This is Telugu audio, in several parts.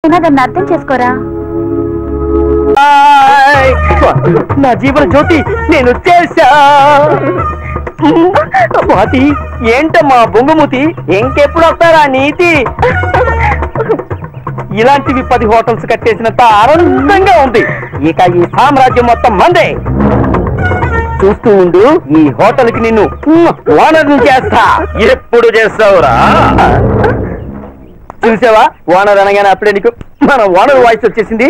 లేకపోయినా దాన్ని అర్థం చేసుకోరా. నా జీవన జ్యోతి నేను వచ్చేసా. స్వాతి ఏంటమ్మా బొంగుమూతి, ఇంకెప్పుడు వస్తారా నీతి? ఇలాంటివి 10 హోటల్స్ కట్టేసినంత ఆనందంగా ఉంది. ఇక ఈ సామ్రాజ్యం మొత్తం మందే. చూస్తూ ఉండు, ఈ హోటల్ కి నిన్ను ఓనర్ చేస్తా. ఎప్పుడు చేస్తావురా? చూసావా, ఓనర్ అనగానే అప్పుడే నీకు మన ఓనర్ వాయిస్ వచ్చేసింది.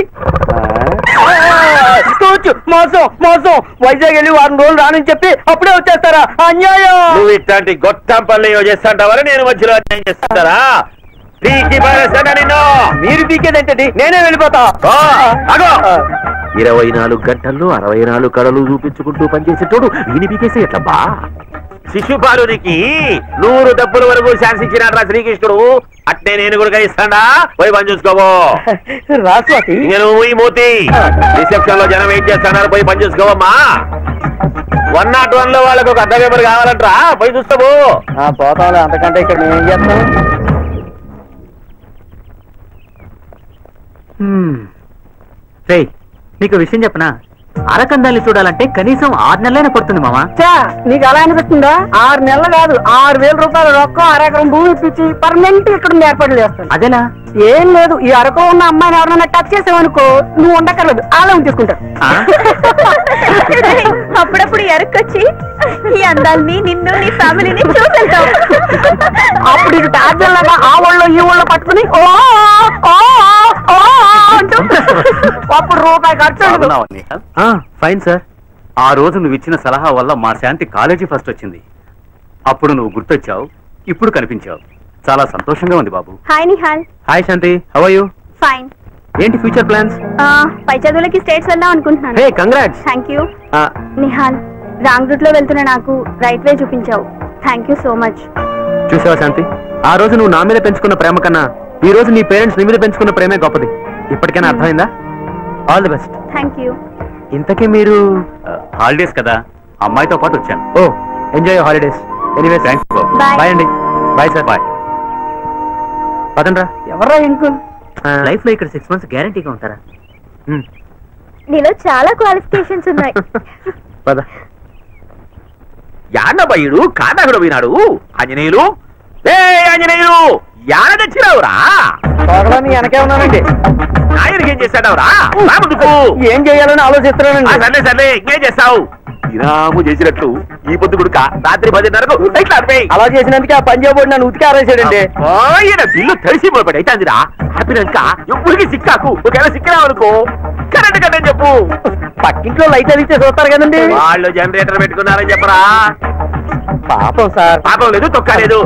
మోసం మోసం, వైజాగ్ వెళ్ళి 4 రోజులు రానని చెప్పి అప్పుడే వచ్చేస్తారా? అన్యాయం. నువ్వు ఇట్లాంటి గొట్టం పనులు చేస్తాంటావని నేను మధ్యలో అన్యాయం చేస్తారా? మీరు పీకేదేంటండి, నేనే వెళ్ళిపోతా. 24 గంటల్లో 64 కళలు చూపించుకుంటూ పనిచేసేటోడు ఈయన పీకేసి ఎట్లబ్బా? శిశుపాలునికి 100 డబ్బుల వరకు శాసించినాడు శ్రీకృష్ణుడు. అట్నే నేను కూడా ఇస్తాడా? పోయి పని చూసుకోవో. రాస్వాతి, నేను ఈ మూతి రిసెప్షన్ లో జనం వెయిట్ చేస్తాడు, పోయి పని చూసుకోవమ్మా. 101 లో వాళ్ళకు ఒక అర్ధ పేపర్ కావాలంటరా, పోయి చూస్తావు. పోతాంలే, అంతకంటే ఇక్కడ మేమేం చేస్తాం? నీకు విషయం చెప్పనా, అరకందాన్ని చూడాలంటే కనీసం 6 నెలలైనా పడుతుంది మామా. నీకు అలా అనిపిస్తుందా? 6 నెలలు కాదు, 6,000 రూపాయలు రొక్కం, 1 ఎకరం భూమి ఇప్పించి పర్మనెంట్ ఇక్కడ ఏర్పాట్లు చేస్తాను. అదేలా? ఏం లేదు, ఈ అరకు ఉన్న అమ్మాయిని ఎవరన్నా టచ్ చేసావనుకో, నువ్వు ఉండక్కర్లేదు, అలా ఉంచేసుకుంటారు. అప్పుడప్పుడు ఎరకొచ్చి ఈ అందాల్ని, నిన్ను, నీ ఫ్యామిలీని చూసేద్దాం. అప్పుడు ఇది తాజాలాగా ఆ ఊళ్ళో ఈ ఊళ్ళో పట్టుకుని అంటూ అప్పుడు రూపాయి ఖర్చు. Fine sir. ఆ రోజు నువ్వు ఇచ్చిన సలహా వల్ల మా శాంతి కాలేజీ ఫస్ట్ వచ్చింది. అప్పుడు నువ్వు గుర్తొచ్చావు, ఇప్పుడు కనిపించావు. చాలా సంతోషంగా ఉంది బాబు. Hi Nihal. Hi Shanti, how are you? Fine. ఏంటి ఫ్యూచర్ ప్లాన్స్? పై చదువులకి స్టేట్స్ వెళ్దాం అనుకుంటున్నాను. Hey congrats. Thank you. Nihal, wrong route లో వెళ్తున్న నాకు రైట్ వే చూపించావు. Thank you so much. చూసావా శాంతి, ఆ రోజు నువ్వు నా మీద పెంచుకున్న ప్రేమ కన్నా ఈ రోజు నీ పేరెంట్స్ నీ మీద పెంచుకున్న ప్రేమే గొప్పది. ఇప్పటికైనా అర్థమైందా? All the best. Thank you. ఇంతకీ మీరు హాలిడేస్ కదా, అమ్మాయితో పాటు వచ్చాను. Oh, enjoy holidays. Anyway thanks. Bye అండి. Bye sir. బాయ్. పదండ్రా. ఎవరా ఇంకో లైఫ్ లో ఇక్కడ 6 months గ్యారంటీగా ఉంటారా? నీలో చాలా క్వాలిఫికేషన్స్ ఉన్నాయి. పద. యాన్నబయ్యుడు కాదాగుడు పోయినాడు. ఆంజనేయులు, ఆంజనేయులు యాన తెచ్చిరావురా? వెనకే ఉన్నానండి. నాయనకి ఏం చేస్తాడవరా? ఏం చేయాలని ఆలోచిస్తున్నానండి. సర్లే సర్లే, ఇంకేం చేస్తావు? విరాము చేసినట్లు ఈ పొద్దు గుడుక రాత్రి 10:30కు అలా చేసినందుకే ఆ పంజాబ్ నన్ను ఉతికి ఆరేసాడండి. ఆయన బిల్లు తెలిసి పోయి అయితాందిరా. ఆపినాక ఎప్పటికీ సిక్కాకు, ఒకవేళ సిక్కిరావనుకో కరెంట్ కట్టని చెప్పు. పక్కింట్లో లైట్ అదిస్తే చూస్తారు కదండి. వాళ్ళు జనరేటర్ పెట్టుకున్నారని చెప్పరా? పాపం సార్. పాపం లేదు, తొక్క లేదు.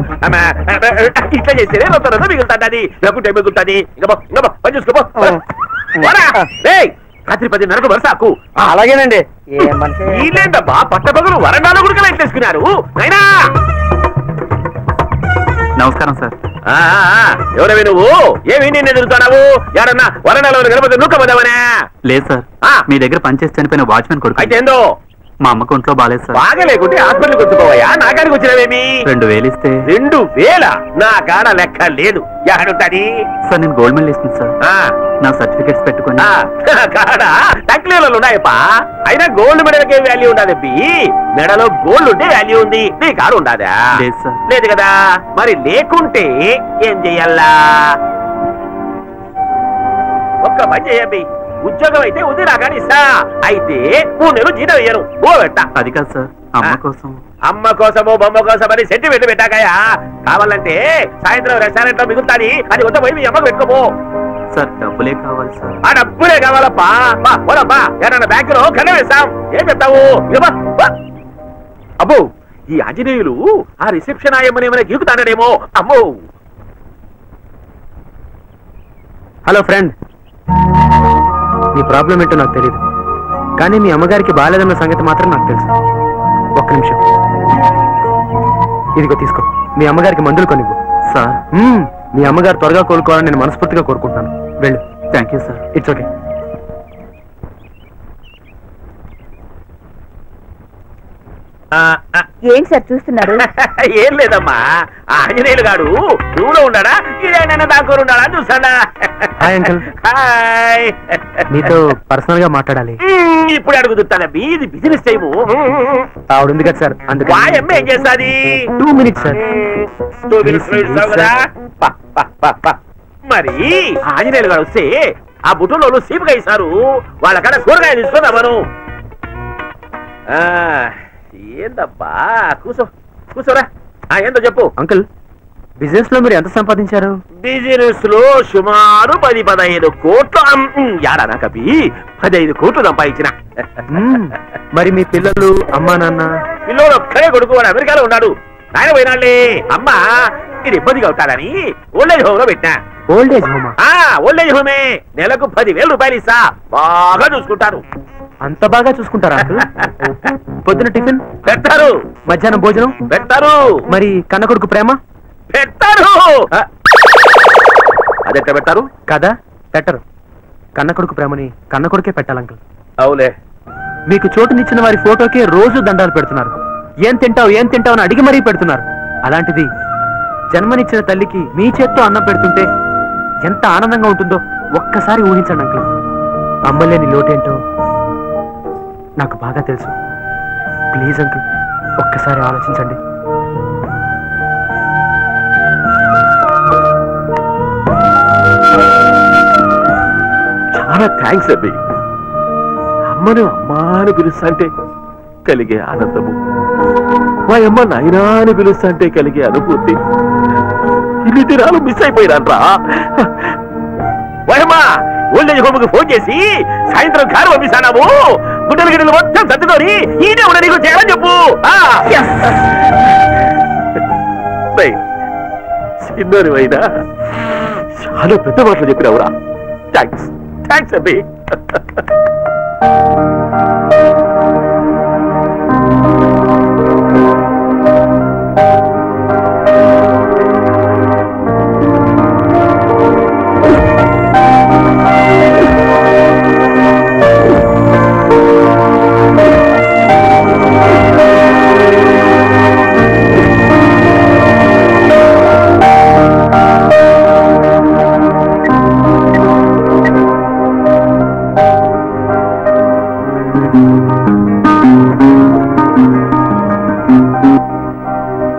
ఇట్లా చేస్తేనే రొత్త మిగులుతుంది, లేకుంటే మిగులుతుంది. ఇంకా పని చూసుకోపో. రాత్రి 10:30కు వరసాకు. అలాగేనండి. వీళ్ళేంటబ్బా పట్టపగలు వరండాలో గుడికలు ఎట్లేసుకున్నారు? అయినా నమస్కారం సార్. ఎవరవి నువ్వు? ఏమి నేను ఎదురుతున్నావు? ఎవరన్నా వరండాలో గణపతి నూకపోదామనే? లేదు సార్, మీ దగ్గర పనిచేసి చనిపోయిన వాచ్మెన్ కొడుకు. అయితే ఏందో? మా అమ్మకు ఒంట్లో బాగాలేదు సార్. బాగా లేకుంటే హాస్పిటల్కి వచ్చుకోవయా? నా కాడికి వచ్చినవేమి? 2000 ఇస్తే. 2000? నా కాడ లెక్క లేదు. ఎక్కడుంటది సార్? నేను గోల్డ్ మెడల్ ఇస్తుంది సార్. నా సర్టిఫికెట్స్ పెట్టుకుని కాడ టక్లీలలో ఉన్నాయప్పా. అయినా గోల్డ్ మెడల్కి ఏం వాల్యూ ఉండదు. మెడలో గోల్డ్ ఉంటే వాల్యూ ఉంది, నీ కాడ ఉండదా? లేదు సార్. లేదు కదా, మరి లేకుంటే ఏం చెయ్యాలా? ఒక్క పని చెయ్యబ్బి, ఉద్యోగం అయితే ఉంది నా కాడ ఇస్తా. అయితే 3 నెలలు జీతం వేయను. ఓ పెట్ట. అది కాదు సార్, అమ్మ కోసం. అమ్మ కోసమో బొమ్మ కోసమని సెంటిమెంట్ పెట్టాకయా? కావాలంటే సాయంత్రం రెస్టారెంట్ లో మిగులుతాది, అది వద్ద పోయి మీ అమ్మకు పెట్టుకోబో. సార్ డబ్బులే కావాలి సార్. ఆ డబ్బులే కావాలప్పా. పోలమ్మా, ఏమన్నా బ్యాంక్ లో కన్న వేస్తాం. ఏం చెప్తావు? అబ్బో, ఈ ఆంజనేయులు ఆ రిసెప్షన్ ఆయమ్మని ఏమైనా గీకుతాడేమో. అమ్మో. హలో ఫ్రెండ్, మీ ప్రాబ్లం ఏంటో నాకు తెలియదు, కానీ మీ అమ్మగారికి బాగాలేదన్న సంగతి మాత్రం నాకు తెలుసు. ఒక్క నిమిషం, ఇదిగో తీసుకో. మీ అమ్మగారికి మందులు కొనివ్వు. సార్, మీ అమ్మగారు త్వరగా కోలుకోవాలని నేను మనస్ఫూర్తిగా కోరుకుంటున్నాను. వెళ్ళు. Thank you sir. It's okay. ఏంటి సార్ చూస్తున్నారు? ఏం లేదమ్మా, ఆంజనేయులు గాడు నువ్వులో ఉన్నాడా ఇదేనా దాకోరు ఉన్నాడా చూసాడా? Hi uncle. హాయ్. మీతో పర్సనల్ గా మాట్లాడాలి. ఇప్పుడు అడుగుతానబ్బి, ఇది బిజినెస్ టైము. ఆవిడ కదా సార్, అందుకే వాయమ్మ ఏం చేస్తాది? 2 minutes సార్. 2 minutes లో ఇస్తావు కదా. మరి ఆంజనేయులు గారు వస్తే ఆ బుట్టలో సీపుగా ఇస్తారు, వాళ్ళ కాడ కూరగాయలు తీసుకున్నామను. ఏందబ్బా, కూసో కూసోరా. ఏందో చెప్పు అంకుల్. బిజినెస్ లో మీరు ఎంత సంపాదించారు? బిజినెస్ లో సుమారు 10-15 కోట్లు. యాడా కవి 15 కోట్లు సంపాదించిన. మరి మీ పిల్లలు, అమ్మా నాన్న? పిల్లలు ఒక్కడే కొడుకు, వాడు అమెరికాలో ఉన్నాడు. ఆయన పోయినాళ్ళే. అమ్మ ఇది ఇబ్బందిగా ఉంటాడని ఓల్డేజ్ హోమ్ లో పెట్టినా. ఓల్డేజ్ హోమా? ఓల్డేజ్ హోమే. నెలకు 10,000 రూపాయలు ఇస్తా, బాగా చూసుకుంటారు. అంత బాగా చూసుకుంటారా అంకుల్? పొద్దున టిఫిన్ పెడతారు, మధ్యాహ్నం భోజనం పెడతారు. మరి కన్న కొడుకు ప్రేమ పెట్టారు. అదెట్ట పెట్టారు కదా? పెట్టరు. కన్న కొడుకు ప్రేమని కన్న కొడుకే పెట్టాలి అంకుల్. అవులే. మీకు చోటునిచ్చిన వారి ఫోటోకే రోజు దండాలు పెడుతున్నారు. ఏం తింటావు ఏం తింటావు అని అడిగి మరీ పెడుతున్నారు. అలాంటిది జన్మనిచ్చిన తల్లికి మీ చేత్తో అన్నం పెడుతుంటే ఎంత ఆనందంగా ఉంటుందో ఒక్కసారి ఊహించండి అంకుల్. అమ్మలేని లోటేంటో నాకు బాగా తెలుసు. ప్లీజ్ అంకుల్, ఒక్కసారి ఆలోచించండి. చాలా థ్యాంక్స్ అబ్బి. అమ్మను అమ్మా అని పిలుస్తాంటే కలిగే ఆనందము, మా అమ్మ నాయనా అని పిలుస్తాంటే కలిగే అనుభూతి, ఇన్ని దినాలు మిస్ అయిపోయినాన్రా. వయమ్మా ఓల్డేజ్ హోమ్కి ఫోన్ చేసి సాయంత్రం కారు పంపిస్తానాము. గుడ్డల గిడ్డలు మొత్తం సర్దుకొని ఈడే ఉండ నీకు చేయాలని చెప్పు. చిన్నోని అయినా చాలా పెద్ద మాటలు చెప్పినావురా. థ్యాంక్స్ థ్యాంక్స్ అబ్బి.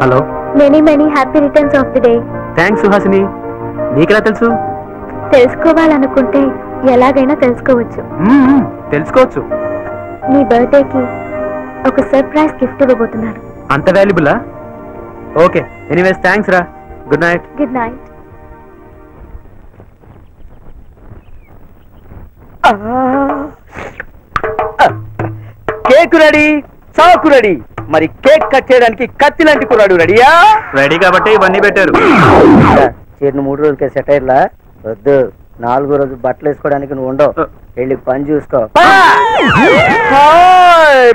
Hello. Many happy returns of the day. Thanks Suhasini. నీకెలా తెలుసు? తెలుసుకోవాలనుకుంటే ఎలాగైనా తెలుసుకోవచ్చు. తెలుసుకోవచ్చు. మీ బర్త్డేకి ఒక సర్ప్రైజ్ గిఫ్ట్ ఇవ్వబోతున్నాను. అంత వాల్యుబులా? ఓకే, ఎనీవేస్ థ్యాంక్స్ రా. Good night. Good night. Cake ready, చాకు రెడీ. మరి కేక్ కట్ చేయడానికి కత్తి లాంటి కుర్రాడు రెడీయా? రెడీ కాబట్టి ఇవన్నీ పెట్టారు. చేరిన 3 రోజులకే సెట్ అయ్యలా వద్దు. 4వ రోజు బట్టలు వేసుకోవడానికి నువ్వు ఉండవు. వెళ్ళి పని చూసుకో.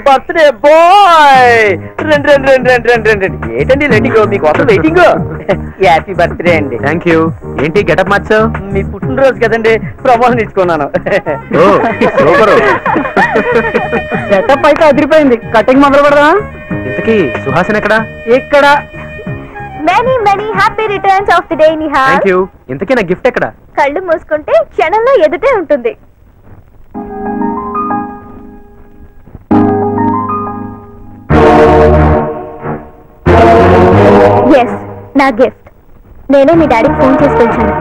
Birthday boy. రండి రండి రండి రండి రండి రండి రండి. ఏంటండి రెడీగో, మీకోసం వెయిటింగ్. హ్యాపీ బర్త్డే అండి. Thank you. ఏంటి గెటప్ మార్చావు? మీ పుట్టినరోజు కదండి, ప్రమోషన్ ఇచ్చుకున్నాను. సెటప్ అయితే అదిరిపోయింది. కటింగ్ మొదలు పెడదా? ఇంతకీ సుహాసిని ఎక్కడా? ఇక్కడ. Many happy returns of the day Nihal. Thank you. ఇంతకీ నా గిఫ్ట్ ఎక్కడా? కళ్ళు మూసుకుంటే క్షణంలో ఎదుటే ఉంటుంది. ఎస్, నా గిఫ్ట్. నేనే మీ డాడీకి ఫోన్ చేసి పిలిచాను.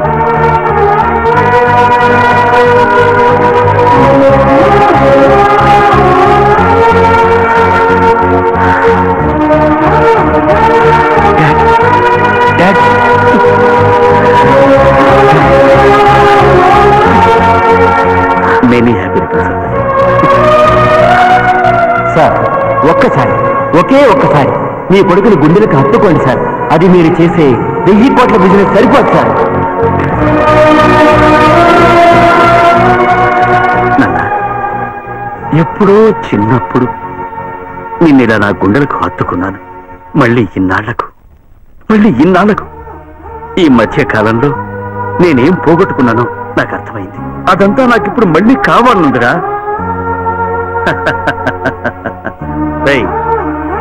Many happy returns. సార్, ఒకే ఒక్కసారి మీ కొడుకుని గుండెలకు హత్తుకోండి సార్. అది మీరు చేసే 1000 కోట్ల బిజినెస్ సరిపోదు సార్. ఎప్పుడో చిన్నప్పుడు నిన్నిలా నా గుండెలకు హత్తుకున్నాను. మళ్ళీ ఇన్నాళ్లకు ఈ మధ్య కాలంలో నేనేం పోగొట్టుకున్నానో నాకు అర్థమైంది. అదంతా నాకిప్పుడు మళ్ళీ కావాలనుందిరా.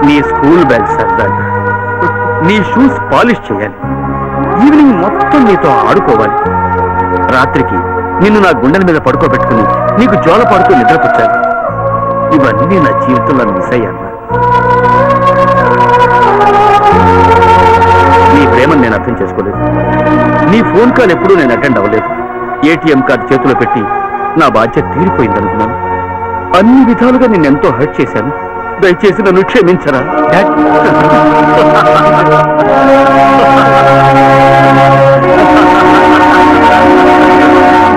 నీ స్కూల్ బ్యాగ్ సర్దాలి, నీ షూస్ పాలిష్ చేయాలి, ఈవినింగ్ మొత్తం నీతో ఆడుకోవాలి, రాత్రికి నిన్ను నా గుండెల మీద పడుకోబెట్టుకుని నీకు జోల పడుతూ నిద్రపుచ్చాలి. ఇవన్నీ నా జీవితంలో మిస్ అయ్యాను. నీ ప్రేమను నేను అర్థం చేసుకోలేదు. నీ ఫోన్ కాల్ ఎప్పుడూ నేను అటెండ్ అవ్వలేదు. ఏటీఎం కార్డు చేతిలో పెట్టి నా బాధ్యత తీరిపోయిందనుకున్నాను. అన్ని విధాలుగా నిన్నెంతో హర్ట్ చేశాను. దయచేసి నన్ను క్షమించరా.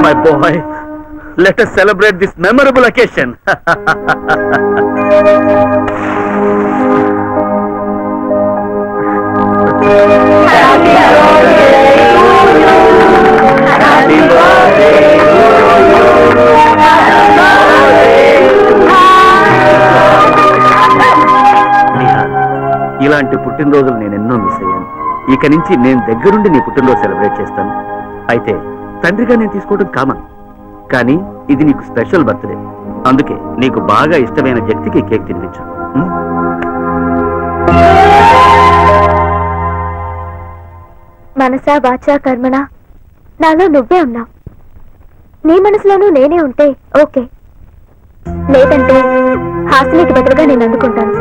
My boy, let us celebrate this memorable occasion. ఇలాంటి పుట్టినరోజులు నేను ఎన్నో మిస్ అయ్యాను. ఇక నుంచి నేను దగ్గరుండి నీ పుట్టినరోజు సెలబ్రేట్ చేస్తాను. అయితే తండ్రిగా నేను తీసుకోవడం కామన్, కానీ ఇది నీకు స్పెషల్ బర్త్డే. అందుకే నీకు బాగా ఇష్టమైన వ్యక్తికి కేక్ తినిపించు. మనసా వాచా కర్మణ నాలో నువ్వే ఉన్నావు. నీ మనసులోనూ నేనే ఉంటే ఓకే, లేదంటే హాసినికి బదులుగా నేను అందుకుంటాను.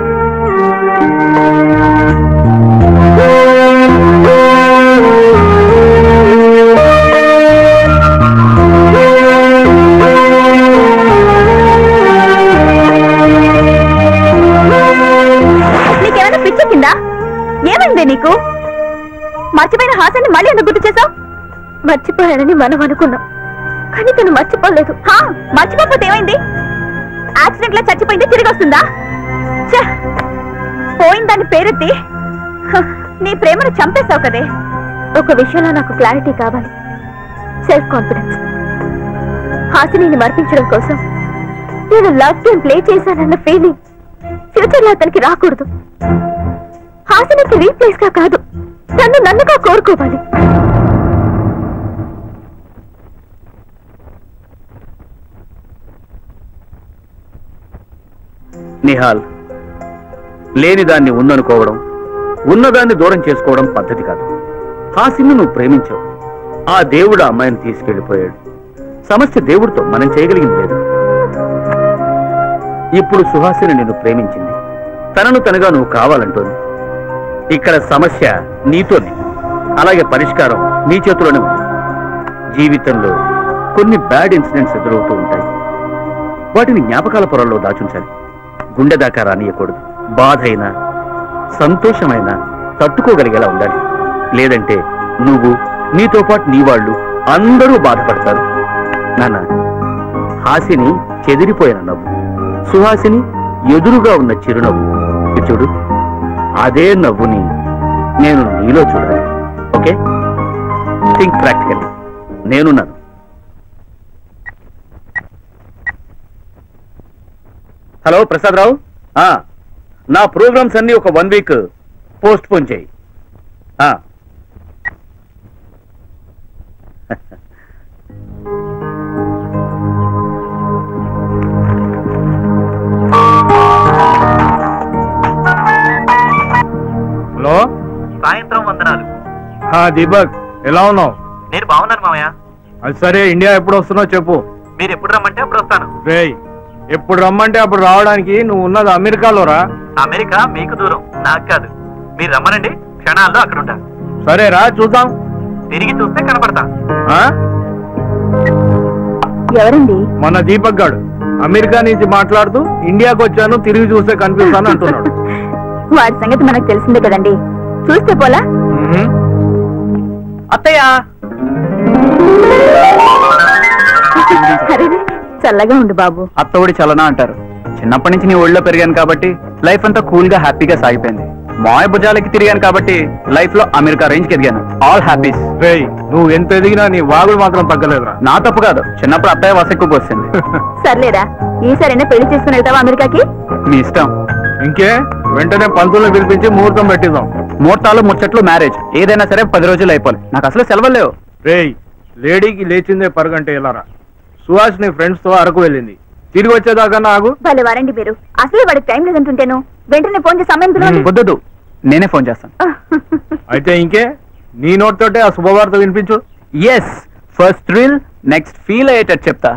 నీకేమైనా పిచ్చెక్కిందా? ఏమైంది నీకు? మర్చిపోయిన హాసాన్ని మళ్ళీ ఎందుకు గుర్తు చేసావు? మర్చిపోయానని మనం అనుకున్నాం, కానీ తను మర్చిపోలేదు. మర్చిపోతే ఏమైంది? యాక్సిడెంట్ లో చచ్చిపోయింది తిరిగి వస్తుందా? పోయిందాన్ని పేరెత్తి నీ ప్రేమను చంపేస్తావు కదే. ఒక విషయంలో నాకు క్లారిటీ కావాలి, సెల్ఫ్ కాన్ఫిడెన్స్. హాసిని మర్పించడం కోసం నేను లవ్ గేమ్ ప్లే చేశానన్న ఫీలింగ్ ఫ్యూచర్ లో అతనికి రాకూడదు. హాసినికి రీప్లేస్ గా కాదు, నన్నుగా కోరుకోవాలి. నిహాల్, లేనిదాన్ని ఉందనుకోవడం, ఉన్నదాన్ని దూరం చేసుకోవడం పద్ధతి కాదు. హాసిని నువ్వు ప్రేమించావు, ఆ దేవుడు ఆ అమ్మాయిని తీసుకెళ్లిపోయాడు. సమస్య దేవుడితో, మనం చేయగలిగింది లేదు. ఇప్పుడు సుహాసిని నిన్ను ప్రేమించింది, తనను తనగా నువ్వు కావాలంటోంది. ఇక్కడ సమస్య నీతోనే, అలాగే పరిష్కారం నీ చేతిలోనే ఉంది. జీవితంలో కొన్ని బ్యాడ్ ఇన్సిడెంట్స్ ఎదురవుతూ ఉంటాయి, వాటిని జ్ఞాపకాల పొరల్లో దాచుంచాలి, గుండె దాకా రానియకూడదు. బాధ అయినా సంతోషమైనా తట్టుకోగలిగేలా ఉండాలి. లేదంటే నువ్వు, నీతో పాటు నీ వాళ్ళు అందరూ బాధపడతారు. నాన్న, హాసిని చెదిరిపోయిన నవ్వు, సుహాసిని ఎదురుగా ఉన్న చిరునవ్వు. చూడు, అదే నవ్వుని నేను నీలో చూడాలి. Okay, think practical. నేనున్నాను. హలో ప్రసాదరావు, నా ప్రోగ్రామ్స్ అన్ని ఒక 1 వీక్ పోస్ట్ పోన్ చేయి. హలో, సాయంత్రం వందనాలు. దీపక్, ఎలా ఉన్నావు? నేను బాగున్నాను మామయ్య. అది సరే, ఇండియా ఎప్పుడు వస్తున్నావు చెప్పు. మీరు ఎప్పుడు రమ్మంటే అప్పుడు వస్తాను. రేయ్, ఎప్పుడు రమ్మంటే అప్పుడు రావడానికి నువ్వు ఉన్నది అమెరికాలోరా. అమెరికా మీకు దూరం, నాకు కాదు. మీరు రమ్మనండి, క్షణాల్లో అక్కడ ఉంటా. సరే రా, చూద్దాం. తిరిగి చూస్తే కనపడతా. ఎవరండి? మన దీపక్ గాడు అమెరికా నుంచి మాట్లాడుతూ ఇండియాకి వచ్చాను, తిరిగి చూస్తే కనిపిస్తాను అంటున్నాడు. వాడి సంగతి మనకు తెలిసిందే కదండి, చూస్తే పోలా. అత్తయ్య, అరే, చల్లగా ఉండు బాబు. అత్తవుడి చలనా అంటారు. చిన్నప్పటి నుంచి నీ ఒళ్ళో పెరిగాను కాబట్టి లైఫ్ అంతా కూల్ గా హ్యాపీగా సాగిపోయింది. మాయ భుజాలకి తిరిగాను కాబట్టి లైఫ్ లో అమెరికా రేంజ్కి ఎదిగాను. All happies. రేయ్, నువ్వు ఎంత ఎదిగినా నీ వాగులు మాత్రం తగ్గలేదురా. నా తప్పు కాదు, చిన్నప్పుడు అత్తయ్య వసెక్కువ వస్తుంది. సర్లేరా, ఈసారైనా పెళ్లి చేసుకుని వెళ్తావా అమెరికాకి? మీ ఇష్టం. ఇంకే, వెంటనే పంతులను పిలిపించి ముహూర్తం పెట్టిద్దాం. ముహూర్తాలు ముచ్చట్లు మ్యారేజ్ ఏదైనా సరే 10 రోజులు అయిపోయి. నాకు అసలు సెలవులు లేవు. రేయ్, లేడీకి లేచిందే పరుగంటే ఎలారా? సుహాస్ నీ ఫ్రెండ్స్ తో అరకు వెళ్ళింది. తిరిగి వచ్చేదాకా ఆగు. భలే వారండి మీరు. అసలే వాడికి టైం లేదంటుంటేను వెంటనే ఫోన్ చేసి సమయం పిలవండి. వద్దు, నేనే ఫోన్ చేస్తాను. అయితే ఇంకే నీ నోట్ తోటే ఆ శుభవార్త వినిపించు. Yes, first thrill next feel అయ్యేటట్టు చెప్తా.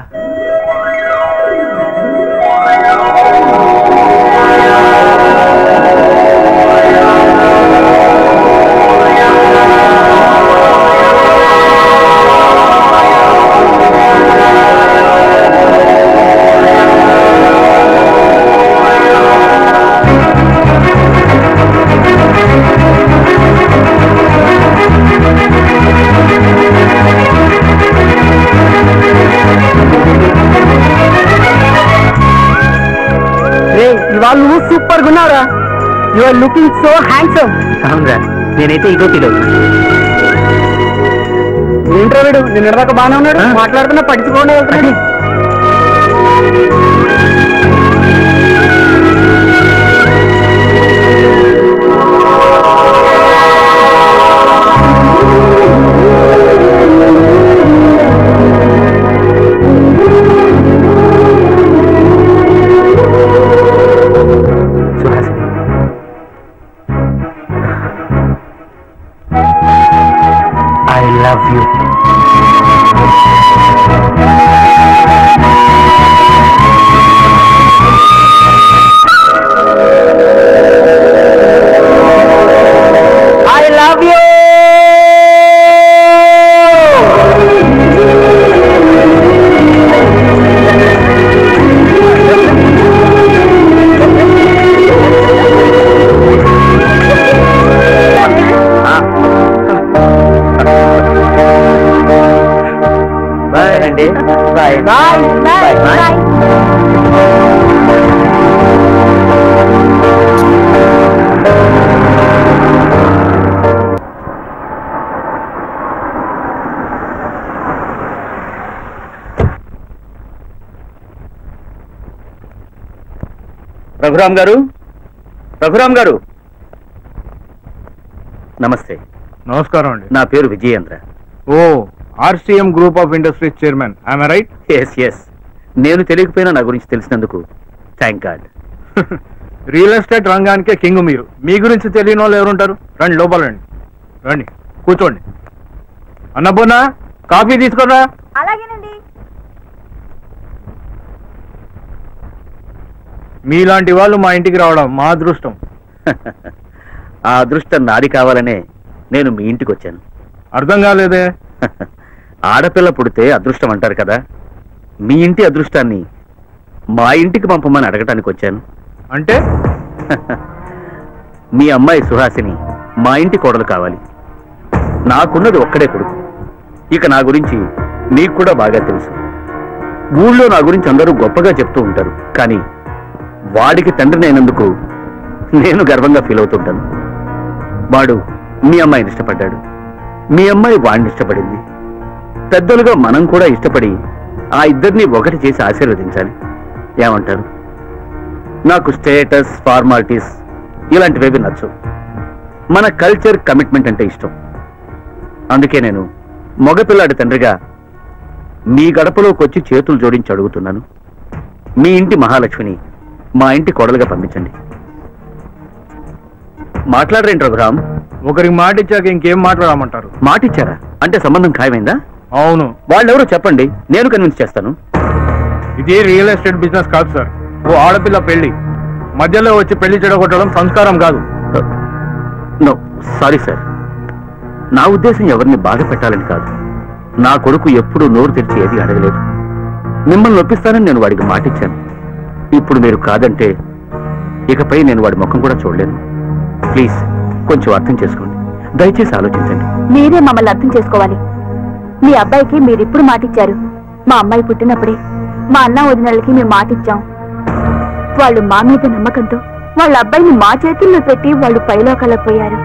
వాళ్ళు సూపర్ గా ఉన్నారా? You are looking so handsome. అవునరా, నేనైతే ఇగో ఫీల్ అవుతున్నా. ఏంట్రా వీడు నిన్న దాకా బాగానే ఉన్నాడు, మాట్లాడుతున్నా పట్టించుకోండి వెళ్తున్నాడు. I love you. I love you. Bye అండి. Bye bye bye bye. Raghuram గారు, రఘురామ్ గారు, నమస్తే. నమస్కారం అండి. నా పేరు Vijayendra. Oh, RCM group of industries chairman. I'm right? Yes yes. నేను తెలియకపోయినా నా గురించి తెలిసినందుకు థ్యాంక్ గాడ్. రియల్ ఎస్టేట్ రంగానికే కింగ్ మీరు. మీ గురించి తెలియని వాళ్ళు ఎవరుంటారు? రండి లోపల రండి. రండి కూర్చోండి. అన్నపూర్ణ, కాఫీ తీసుకురా. అలాగేనండి. మీలాంటి వాళ్ళు మా ఇంటికి రావడం మా అదృష్టం. ఆ అదృష్టం నాది కావాలనే నేను మీ ఇంటికి వచ్చాను. అర్థం కాలేదే? ఆడపిల్ల పుడితే అదృష్టం అంటారు కదా, మీ ఇంటి అదృష్టాన్ని మా ఇంటికి పంపమని అడగటానికి వచ్చాను. అంటే మీ అమ్మాయి సుహాసిని మా ఇంటి కోడలు కావాలి. నాకున్నది ఒక్కడే కొడుకు. ఇక నా గురించి మీకు కూడా బాగా తెలుసు. ఊళ్ళో నా గురించి అందరూ గొప్పగా చెప్తూ ఉంటారు, కానీ వాడికి తండ్రిని అయినందుకు నేను గర్వంగా ఫీల్ అవుతుంటాను. వాడు మీ అమ్మాయిని ఇష్టపడ్డాడు, మీ అమ్మాయి వాడిని ఇష్టపడింది. పెద్దలుగా మనం కూడా ఇష్టపడి ఆ ఇద్దరిని ఒకటి చేసి ఆశీర్వదించాలి. ఏమంటారు? నాకు స్టేటస్, ఫార్మాలిటీస్ ఇలాంటివేవి నచ్చవు. మన కల్చర్, కమిట్మెంట్ అంటే ఇష్టం. అందుకే నేను మగపిల్లాడి తండ్రిగా మీ గడపలోకి వచ్చి చేతులు జోడించి అడుగుతున్నాను. మీ ఇంటి మహాలక్ష్మిని మా ఇంటి కోడలుగా పంపించండి. మాట్లాడరేంటి రఘురామ్? ఒకరికి మాట ఇచ్చాక ఇంకేం మాట్లాడమంటారు? మాటిచ్చారా? అంటే సంబంధం ఖాయమైందా? అవును. వాళ్ళెవరో చెప్పండి, నేను కన్విన్స్ చేస్తాను. ఇది రియల్ ఎస్టేట్ బిజినెస్ కాదు సార్. ఓ ఆడపిల్ల పెళ్లి మధ్యలో వచ్చి పెళ్లి చెడగొట్టడం సంస్కారం కాదు. No, sorry sir. నా ఉద్దేశం ఎవరిని బాధ పెట్టాలని కాదు. నా కొడుకు ఎప్పుడూ నోరు తెరిచి ఏది అడగలేదు. మిమ్మల్ని ఒప్పిస్తానని నేను వాడికి మాటిచ్చాను. ఇప్పుడు మీరు కాదంటే ఇకపై నేను వాడి ముఖం కూడా చూడలేను. ప్లీజ్ కొంచెం అర్థం చేసుకోండి, దయచేసి ఆలోచించండి. మీరే మమ్మల్ని అర్థం చేసుకోవాలి. మీ అబ్బాయికి మీరిప్పుడు మాటిచ్చారు. మా అమ్మాయి పుట్టినప్పుడే మా అన్న వదినలకి మేము మాటిచ్చాం. వాళ్ళు మా మీద నమ్మకంతో వాళ్ళ అబ్బాయిని మా చేతుల్లో పెట్టి వాళ్ళు పైలోకాలకు పోయారు.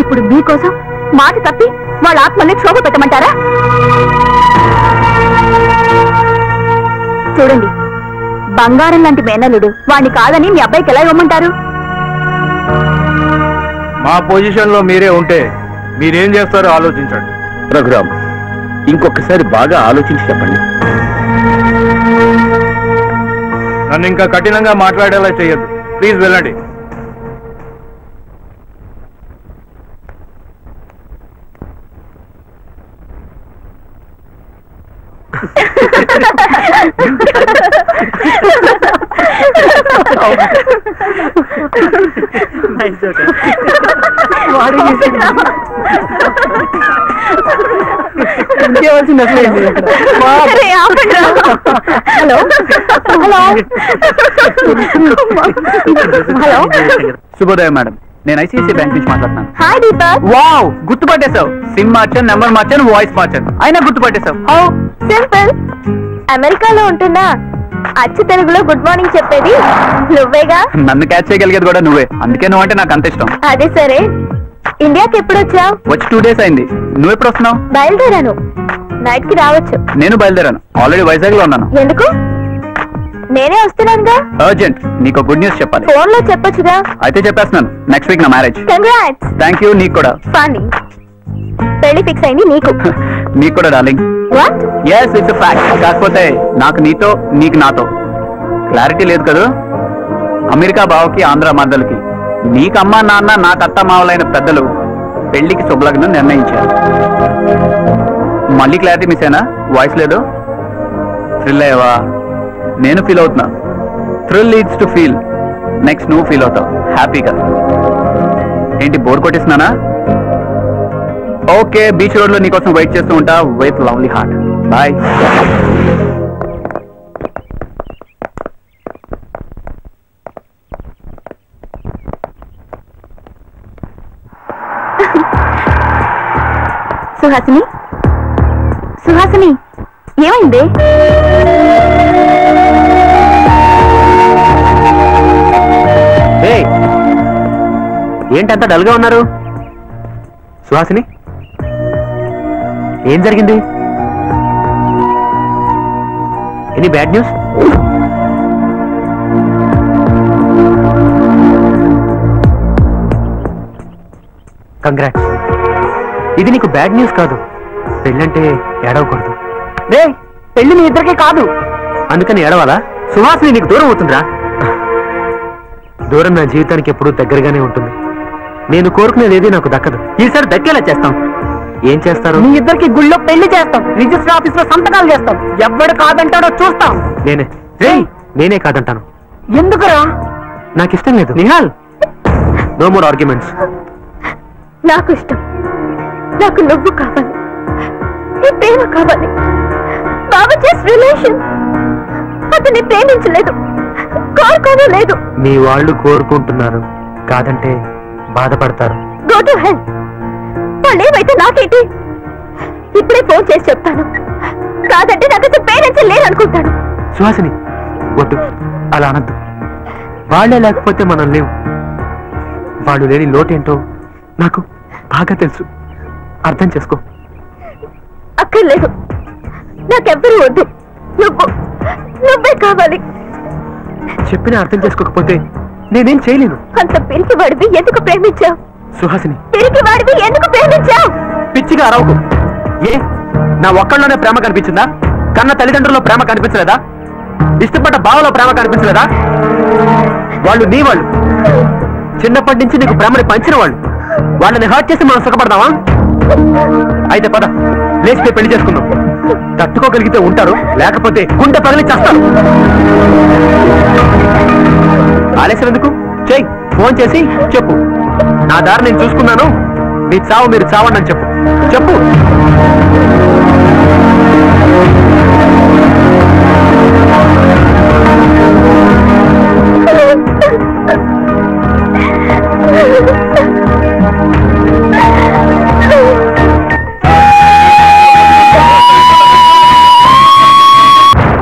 ఇప్పుడు మీకోసం మాట తప్పి వాళ్ళ ఆత్మల్ని క్షోభ పెట్టమంటారా? చూడండి, బంగారం లాంటి మేనల్లుడు వాణ్ణి కాదని మీ అబ్బాయికి ఎలా ఇవ్వమంటారు? మా పొజిషన్ లో మీరే ఉంటే మీరేం చేస్తారో ఆలోచించండి. రఘురామ్, ఇంకొకసారి బాగా ఆలోచించి చెప్పండి. నన్ను ఇంకా కఠినంగా మాట్లాడేలా చేయొద్దు. ప్లీజ్ వెళ్ళండి. హలో హలో హలో శుభోదయం మేడం, నేను ఐసిఐసిఐ బ్యాంక్ నుంచి మాట్లాడుతున్నాను. హాయ్ దీపక్. వావ్, గుర్తుపట్టేశావు. సిమ్ మార్చాను, నెంబర్ మార్చాను, వాయిస్ మార్చాను, అయినా గుర్తుపట్టేశావు. How simple. అమెరికాలో ఉంటున్నా అచ్చు తెలుగులో గుడ్ మార్నింగ్ చెప్పేది నువ్వేగా. నన్ను క్యాచ్ చేయగలిగేది కూడా నువ్వే, అందుకే నువ్వు అంటే నాకు అంత ఇష్టం. అదే సరే, ఇండియాకి ఎప్పుడు వచ్చావు? వచ్చి 2 days అయింది. నువ్వు ఎప్పుడు వస్తున్నావు? బయలుదేరాను, నైట్ కి రావచ్చు. నేను బయలుదేరాను, ఆల్రెడీ వైజాగ్ లో ఉన్నాను. ఎందుకు? నేనే వస్తున్నానుగా. అర్జెంట్, నీకు గుడ్ న్యూస్ చెప్పాలి. ఫోన్ లో చెప్పొచ్చుగా. అయితే చెప్పేస్తున్నాను, నెక్స్ట్ వీక్ నా మ్యారేజ్. కంగ్రాట్స్. Thank you. నీకు కూడా. ఫనీ, పెళ్లి ఫిక్స్ అయింది నీకు. నీకు కూడా darling. What? Yes, it's fact. కాకపోతే నాకు నీతో, నీకు నాతో క్లారిటీ లేదు కదా. అమెరికా బావకి ఆంధ్ర మద్దలకి, నీకు అమ్మా నాన్న, నాకు అత్త మావలైన పెద్దలు పెళ్లికి శుభలగ్నం నిర్ణయించారు. మళ్ళీ క్లారిటీ మిస్ అయినా? వాయిస్ లేదు. థ్రిల్ అయ్యావా? నేను ఫీల్ అవుతున్నా. Thrill leads to feel. Next నువ్వు ఫీల్ అవుతావు హ్యాపీగా. ఏంటి బోర్ కొట్టేస్తున్నానా? ఓకే, బీచ్ రోడ్ లో నీకోసం వెయిట్ చేస్తూ ఉంటా. With lovely heart. Bye. Suhasini, Suhasini, ఏమైంది? ఏంటంత డల్గా ఉన్నారు? సుహాసిని, ఏం జరిగింది? Any bad news? కంగ్రాట్స్. ఇది నీకు బ్యాడ్ న్యూస్ కాదు. పెళ్ళంటే ఏడవకూడదు. రే, పెళ్లి మీ ఇద్దరికే కాదు, అందుకని ఏడవాలా? సుహాసిని నీకు దూరం అవుతుందిరా. దూరం నా జీవితానికి ఎప్పుడూ దగ్గరగానే ఉంటుంది. నేను కోరుకునేది ఏది నాకు దక్కదు. ఈసారి దక్కేలా చేస్తాం. ఏం చేస్తారు? మీ ఇద్దరికి గుళ్ళో పెళ్లి చేస్తాం, రిజిస్టర్ ఆఫీస్ లో సంతకాలు చేస్తాం, ఎవడు కాదంటాడో చూస్తాం. నేనే కాదంటాను. ఎందుకురా? నాకు ఇష్టం లేదు. Nihal, no more arguments. నాకు ఇష్టం. నాకు నువ్వు కావాలి, నీ ప్రేమ కావాలి. బాబు జస్ట్ రిలేషన్. అతన్ని ప్రేమించలేదు, కోరుకోను లేదు. మీ వాళ్ళు కోరుకుంటున్నారు, కాదంటే బాధపడతారు. Go to hell. వాళ్ళేమైతే నాకేంటి? ఇప్పుడే ఫోన్ చేసి చెప్తాను, కాదంటే నాకు అసలు పేరెంట్స్ లేరనుకుంటాను. సుహాసిని, వద్దు, అలా అనద్దు. వాళ్లే లేకపోతే మనం లేవు. వాళ్ళు లేని లోటేంటో నాకు బాగా తెలుసు. అర్థం చేసుకో. అక్కర్లేదు, నాకెవ్వరూ వద్దు. నువ్వే కావాలి. చెప్పినా అర్థం చేసుకోకపోతే నేనేం చేయలేను. అంత పిరికి వాడివి ఎందుకు ప్రేమించావు? సుహాసిని, పిరికి వాడివి ఎందుకు ప్రేమించావు? పిచ్చిగా అరవకు. ఏ, నా ఒక్కళ్ళలోనే ప్రేమ కనిపించిందా? కన్న తల్లిదండ్రుల్లో ప్రేమ కనిపించలేదా? ఇష్టపడ్డ బావలో ప్రేమ కనిపించలేదా? వాళ్ళు నీ వాళ్ళు, చిన్నప్పటి నుంచి నీకు ప్రేమని పంచిన వాళ్ళు. వాళ్ళని హర్ట్ చేసి మనం సుఖపడదామా? అయితే పద, లేచిపోయి పెళ్లి చేసుకుందాం. తట్టుకోగలిగితే ఉంటారు, లేకపోతే గుండె పగిలి చేస్తారు. ఆలస్యం ఎందుకు? చెయ్యి, ఫోన్ చేసి చెప్పు, నా దారి నేను చూసుకున్నాను, మీ చావు మీరు చావండి అని చెప్పు. చెప్పు.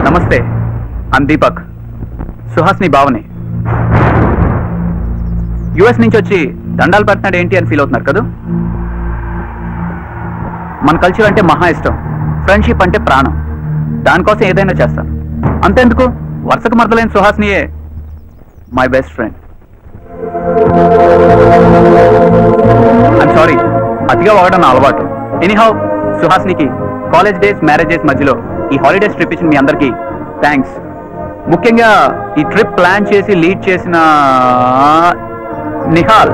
నమస్తే, ఐమ్ దీపక్, సుహాసిని బావని. యుఎస్ నుంచి వచ్చి దండాలు పెడుతున్నాడు ఏంటి అని ఫీల్ అవుతున్నారు కదా? మన కల్చర్ అంటే మహా ఇష్టం, ఫ్రెండ్షిప్ అంటే ప్రాణం. దానికోసం ఏదైనా చేస్తాను. అంతేందుకు, వరుసకు మరదలైన సుహాసినియే my best friend. I'm sorry, అతిగా వాడడం నా అలవాటు. ఎనీహౌ, సుహాసినికి కాలేజ్ డేస్, మ్యారేజ్ డేస్ మధ్యలో ఈ హాలిడేస్ ట్రిప్ ఇచ్చిన మీ అందరికీ థ్యాంక్స్. ముఖ్యంగా ఈ ట్రిప్ ప్లాన్ చేసి లీడ్ చేసిన నిహాల్,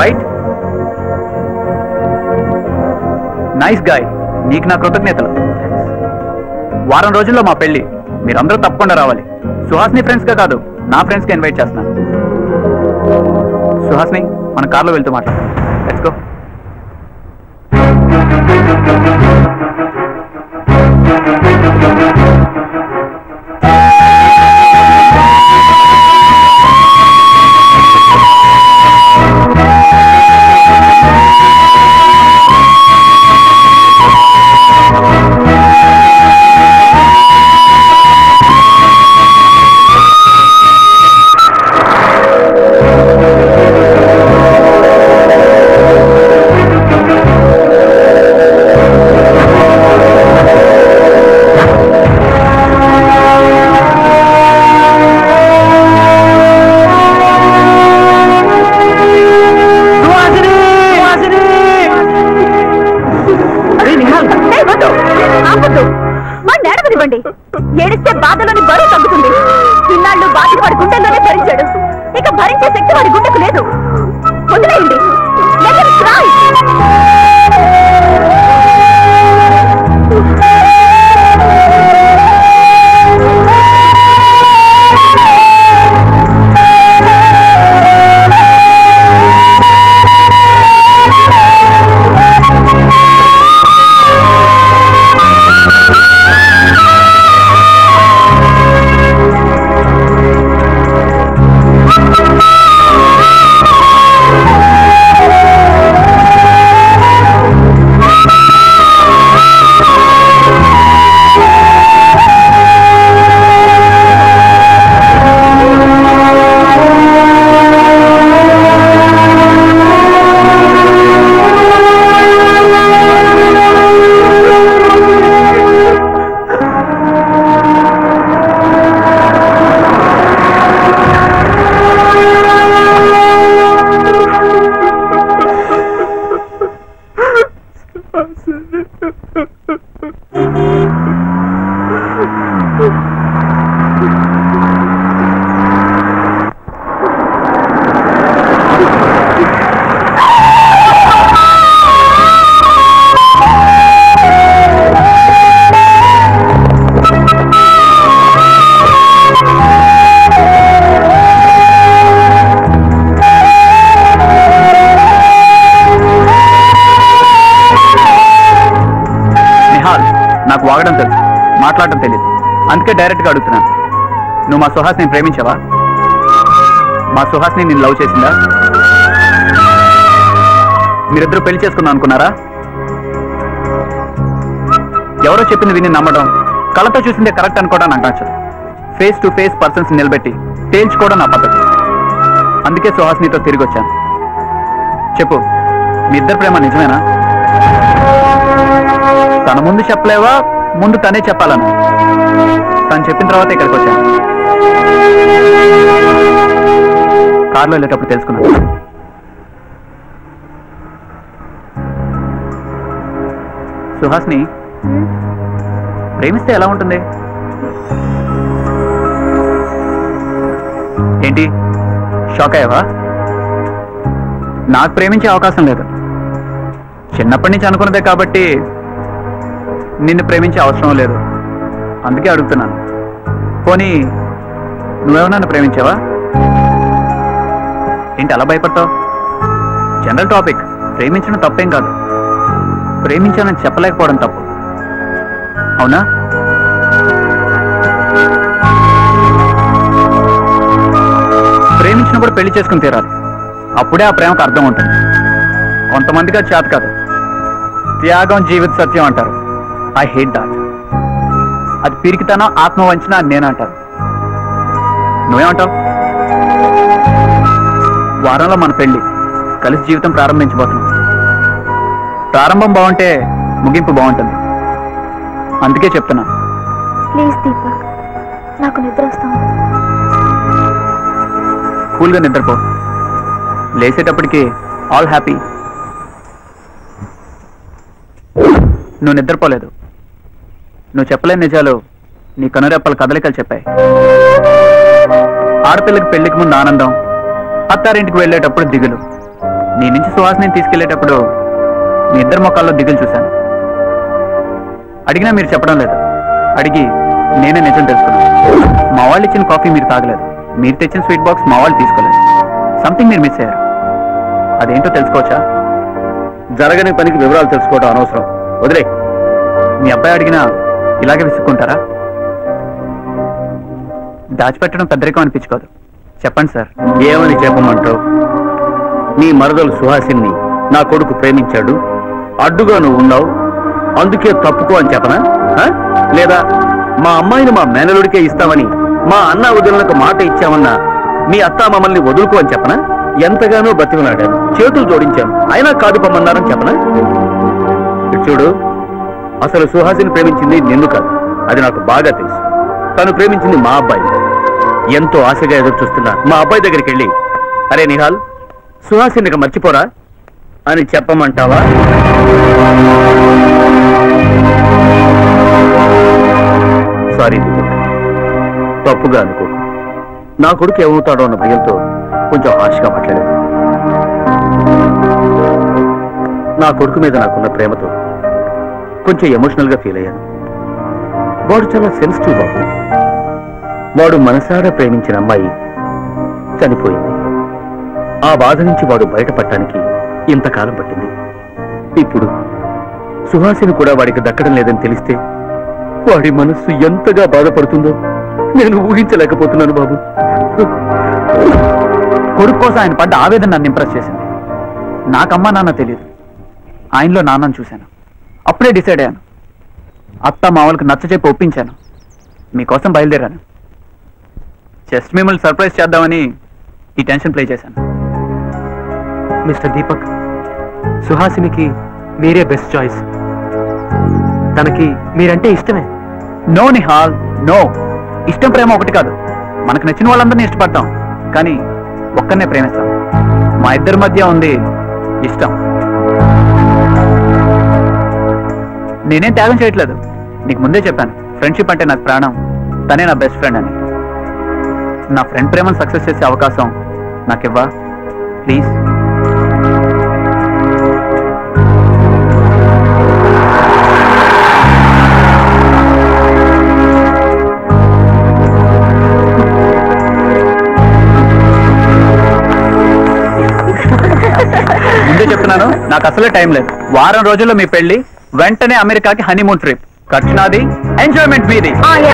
రైట్? నైస్ గాయ్, నీకు నా కృతజ్ఞతలు. వారం రోజుల్లో మా పెళ్లి, మీరందరూ తప్పకుండా రావాలి. సుహాస్ని ఫ్రెండ్స్గా కాదు, నా ఫ్రెండ్స్గా ఇన్వైట్ చేస్తున్నాను. సుహాస్ని, మన కార్లో వెళ్తూ మాట్లాడు. Let's go. ఏడిస్తే బాధలోని బరువు తగ్గుతుంది. ఇన్నాళ్ళు బాధలు వాడి గుండెల్లోనే భరించాడు, ఇక భరించే శక్తి వాడి గుండెకు లేదు. వదిలేయండి. Let him cry. నాకు వాగడం తెలుసు, మాట్లాడటం తెలియదు. అందుకే డైరెక్ట్గా అడుగుతున్నాను, నువ్వు మా సుహాస్ని ప్రేమించావా? మా సుహాస్ని నేను లవ్ చేసిందా? మీరిద్దరూ పెళ్లి చేసుకుందాం అనుకున్నారా? ఎవరో చెప్పింది విని నమ్మడం, కళ్ళతో చూసిందే కరెక్ట్ అనుకోవడం నాకు నచ్చదు. ఫేస్ టు ఫేస్ పర్సన్స్ నిలబెట్టి తేల్చుకోవడం నా పద్ధతి. అందుకే సుహాస్నితో తిరిగి వచ్చాను. చెప్పు, మీ ఇద్దరు ప్రేమ నిజమేనా? తన ముందు చెప్పలేవా, ముందు తనే చెప్పాలను? తను చెప్పిన తర్వాత ఇక్కడికి వచ్చాను. కారులో వెళ్ళేటప్పుడు తెలుసుకున్నాను. సుహాస్ని, ప్రేమిస్తే ఎలా ఉంటుంది? ఏంటి షాక్ అయ్యావా? నాకు ప్రేమించే అవకాశం లేదు. చిన్నప్పటి నుంచి అనుకున్నదే కాబట్టి నిన్ను ప్రేమించే అవసరం లేదు. అందుకే అడుగుతున్నాను. పోనీ నువ్వేమన్నా ప్రేమించావా? ఏంటి అలా భయపడతావు? General topic. ప్రేమించడం తప్పేం కాదు. ప్రేమించానని చెప్పలేకపోవడం తప్పు. అవునా? ప్రేమించినప్పుడు పెళ్లి చేసుకుని తీరాలి. అప్పుడే ఆ ప్రేమకు అర్థం ఉంటుంది. కొంతమందికి అది చేత కాదు. త్యాగం జీవిత సత్యం అంటారు. I hate that. అది పిరికితనం, ఆత్మవంచన అని నేను అంటాను. నువ్వేమంటావు? వారంలో మన పెళ్లి, కలిసి జీవితం ప్రారంభించబోతున్నాం. ప్రారంభం బాగుంటే ముగింపు బాగుంటుంది. అందుకే చెప్తున్నా. ప్లీజ్ దీపక్, నాకు నిద్ర వస్తాను. కూల్గా నిద్రపో. లేచేటప్పటికి ఆల్ హ్యాపీ. నువ్వు నిద్రపోలేదు. నువ్వు చెప్పలేని నిజాలు నీ కనురెప్పల కదలికలు చెప్పాయి. ఆడపిల్లకి పెళ్లికి ముందు ఆనందం, అత్తారింటికి వెళ్ళేటప్పుడు దిగులు. నీ నుంచి సుహాసిని తీసుకెళ్లేటప్పుడు మీ ఇద్దరు మొక్కల్లో దిగులు చూశాను. అడిగినా మీరు చెప్పడం లేదు. అడిగి నేనే నిజం తెలుసుకున్నాను. మా వాళ్ళు ఇచ్చిన కాఫీ మీరు తాగలేదు, మీరు తెచ్చిన స్వీట్ బాక్స్ మా వాళ్ళు తీసుకోలేదు. సంథింగ్ మీరు మిస్ అయ్యారు. అదేంటో తెలుసుకోవచ్చా? జరగని పనికి వివరాలు తెలుసుకోవడం అనవసరం, వదిలే. మీ అబ్బాయి అడిగినా ఇలాగే విసుక్కుంటారా? దాచిపెట్టడం పెద్దరికం అనిపించుకోదు. చెప్పండి సార్. ఏమని చెప్పమంటావు? నీ మరదలు సుహాసిని నా కొడుకు ప్రేమించాడు, అడ్డుగా నువ్వు ఉన్నావు, అందుకే తప్పుకో అని చెప్పనా? లేదా మా అమ్మాయిని మా మేనలుడికే ఇస్తామని మా అన్న వదినలకు మాట ఇచ్చామన్నా మీ అత్త మమ్మల్ని వదులుకో అని చెప్పనా? ఎంతగానో బతిమలాడాను, చేతులు జోడించాను, అయినా కాదు పొమ్మన్నారని చెప్పనా? చూడు, అసలు సుహాసిని ప్రేమించింది నిన్ను కాదు, అది నాకు బాగా తెలుసు. తను ప్రేమించింది మా అబ్బాయి. ఎంతో ఆశగా ఎదురు చూస్తున్నా మా అబ్బాయి దగ్గరికి వెళ్ళి, అరే నిహాల్, సుహాసిని మర్చిపోరా అని చెప్పమంటావా? సారీ దీపక్, తప్పుగా అనుకో. నా కొడుకు ఏమవుతాడో అన్న భయంతో కొంచెం హార్ష్గా మాట్లాడాను. నా కొడుకు మీద నాకున్న ప్రేమతో కొంచెం ఎమోషనల్ గా ఫీల్ అయ్యాను. వాడు చాలా సెన్సిటివ్ బాబు. వాడు మనసారా ప్రేమించిన అమ్మాయి చనిపోయింది. ఆ బాధ నుంచి వాడు బయటపడటానికి ఇంతకాలం పట్టింది. ఇప్పుడు సుహాసిని కూడా వాడికి దక్కడం లేదని తెలిస్తే వాడి మనస్సు ఎంతగా బాధపడుతుందో నేను ఊహించలేకపోతున్నాను బాబు. కొడుకు కోసం ఆయన పడ్డ ఆవేదన నన్ను ఇంప్రెస్ చేసింది. నాకమ్మా నాన్న తెలియదు, ఆయనలో నాన్నను చూశాను. అప్పుడే డిసైడ్ అయ్యాను. అత్త మామూలుకు నచ్చచెప్పి ఒప్పించాను. మీకోసం బయలుదేరాను. జస్ట్ మిమ్మల్ని సర్ప్రైజ్ చేద్దామని ఈ టెన్షన్ ప్లే చేశాను. మిస్టర్ దీపక్, సుహాసినికి మీరే బెస్ట్ చాయిస్. తనకి మీరంటే ఇష్టమే. No Nihal, no. ఇష్టం ప్రేమ ఒకటి కాదు. మనకు నచ్చిన వాళ్ళందరినీ ఇష్టపడతాం, కానీ ఒక్కనే ప్రేమిస్తాం. మా ఇద్దరి మధ్య ఉంది ఇష్టం. నేనేం త్యాగం చేయట్లేదు. నీకు ముందే చెప్పాను, ఫ్రెండ్షిప్ అంటే నాకు ప్రాణం, తనే నా బెస్ట్ ఫ్రెండ్ అని. నా ఫ్రెండ్ ప్రేమను సక్సెస్ చేసే అవకాశం నాకివ్వా ప్లీజ్? ముందే చెప్తున్నాను, నాకు అసలే టైం లేదు. వారం రోజుల్లో మీ పెళ్లి, వెంటనే అమెరికాకి హనీమూన్ ట్రిప్. ఖర్చు నాది, ఎంజాయ్మెంట్ మీది.